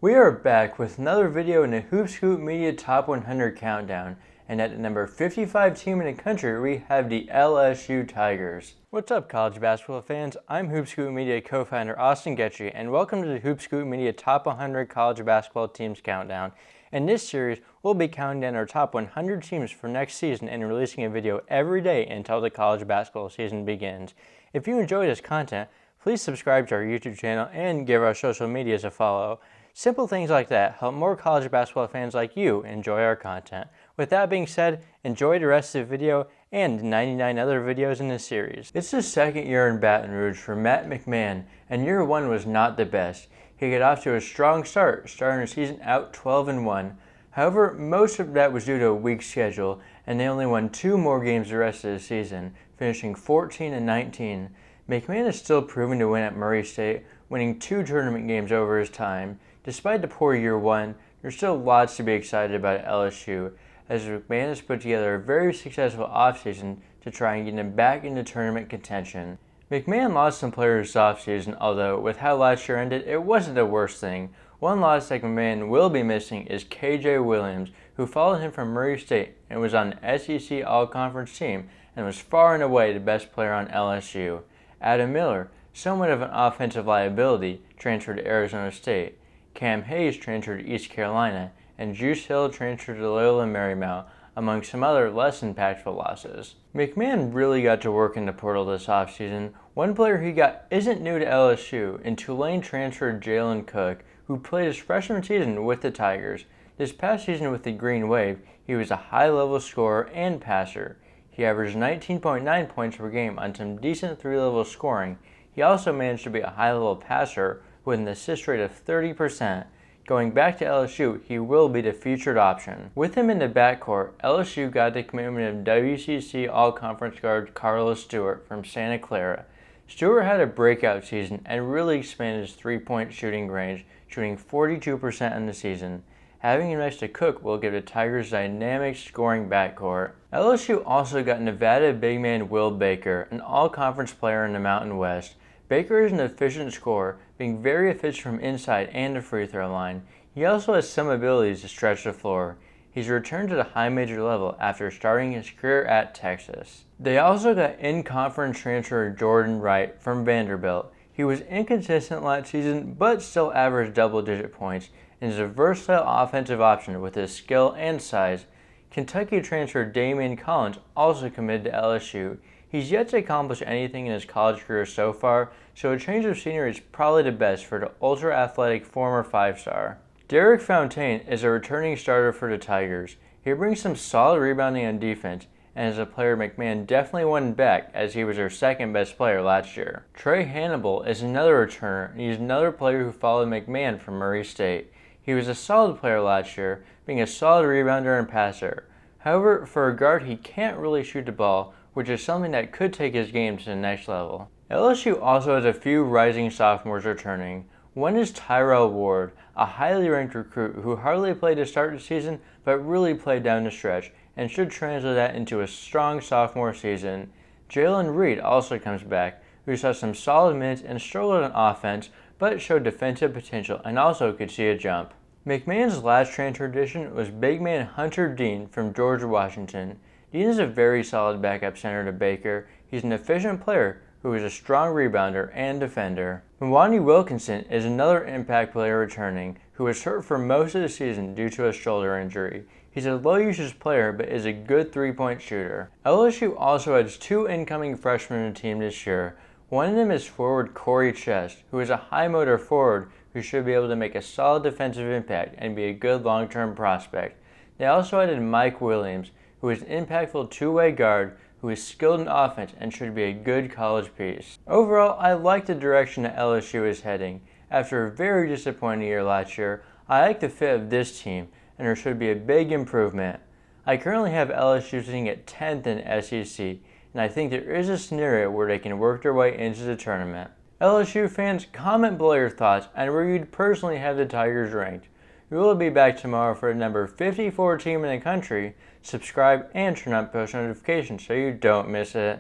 We are back with another video in the Hoop Scoop Media Top 100 Countdown, and at the number 55 team in the country, we have the LSU Tigers. What's up, college basketball fans? I'm Hoop Scoop Media co-founder Austin Getchy, and welcome to the Hoop Scoop Media Top 100 College Basketball Teams Countdown. In this series, we'll be counting down our top 100 teams for next season and releasing a video every day until the college basketball season begins. If you enjoy this content, please subscribe to our YouTube channel and give our social medias a follow. Simple things like that help more college basketball fans like you enjoy our content. With that being said, enjoy the rest of the video and 99 other videos in this series. It's the second year in Baton Rouge for Matt McMahon, and year one was not the best. He got off to a strong start, starting the season out 12-1. However, most of that was due to a weak schedule, and they only won 2 more games the rest of the season, finishing 14-19. McMahon is still proving to win at Murray State, winning 2 tournament games over his time. Despite the poor year one, there's still lots to be excited about at LSU, as McMahon has put together a very successful offseason to try and get him back into tournament contention. McMahon lost some players this offseason, although with how last year ended, it wasn't the worst thing. One loss that McMahon will be missing is KJ Williams, who followed him from Murray State and was on the SEC All-Conference team and was far and away the best player on LSU. Adam Miller, somewhat of an offensive liability, transferred to Arizona State. Cam Hayes transferred to East Carolina, and Juice Hill transferred to Loyola Marymount, among some other less impactful losses. McMahon really got to work in the portal this offseason. One player he got isn't new to LSU, and Tulane transferred Jalen Cook, who played his freshman season with the Tigers. This past season with the Green Wave, he was a high-level scorer and passer. He averaged 19.9 points per game on some decent 3-level scoring. He also managed to be a high-level passer with an assist rate of 30%. Going back to LSU, he will be the featured option. With him in the backcourt, LSU got the commitment of WCC All-Conference guard Carlos Stewart from Santa Clara. Stewart had a breakout season and really expanded his three-point shooting range, shooting 42% in the season. Having him next to Cook will give the Tigers dynamic scoring backcourt. LSU also got Nevada big man Will Baker, an all-conference player in the Mountain West. Baker is an efficient scorer, being very efficient from inside and the free throw line. He also has some abilities to stretch the floor. He's returned to the high major level after starting his career at Texas. They also got in-conference transfer Jordan Wright from Vanderbilt. He was inconsistent last season, but still averaged double-digit points, and is a versatile offensive option with his skill and size. Kentucky transfer Damian Collins also committed to LSU. He's yet to accomplish anything in his college career so far, so a change of scenery is probably the best for the ultra-athletic former 5-star. Derek Fountain is a returning starter for the Tigers. He brings some solid rebounding on defense, and is a player McMahon definitely wanted back as he was their second best player last year. Trey Hannibal is another returner, and he's another player who followed McMahon from Murray State. He was a solid player last year, being a solid rebounder and passer. However, for a guard, he can't really shoot the ball, which is something that could take his game to the next level. LSU also has a few rising sophomores returning. One is Tyrell Ward, a highly ranked recruit who hardly played to start the season, but really played down the stretch, and should translate that into a strong sophomore season. Jalen Reed also comes back, who saw some solid minutes and struggled on offense, but showed defensive potential and also could see a jump. McMahon's last transfer addition was big man Hunter Dean from George Washington. Dean is a very solid backup center to Baker. He's an efficient player who is a strong rebounder and defender. Mwani Wilkinson is another impact player returning, who was hurt for most of the season due to a shoulder injury. He's a low-usage player but is a good three-point shooter. LSU also has 2 incoming freshmen in the team this year. One of them is forward Corey Chest, who is a high-motor forward who should be able to make a solid defensive impact and be a good long-term prospect. They also added Mike Williams, who is an impactful two-way guard who is skilled in offense and should be a good college piece. Overall, I like the direction that LSU is heading. After a very disappointing year last year, I like the fit of this team, and there should be a big improvement. I currently have LSU sitting at 10th in SEC, and I think there is a scenario where they can work their way into the tournament. LSU fans, comment below your thoughts and where you'd personally have the Tigers ranked. We will be back tomorrow for the number 54 team in the country. Subscribe and turn on post notifications so you don't miss it.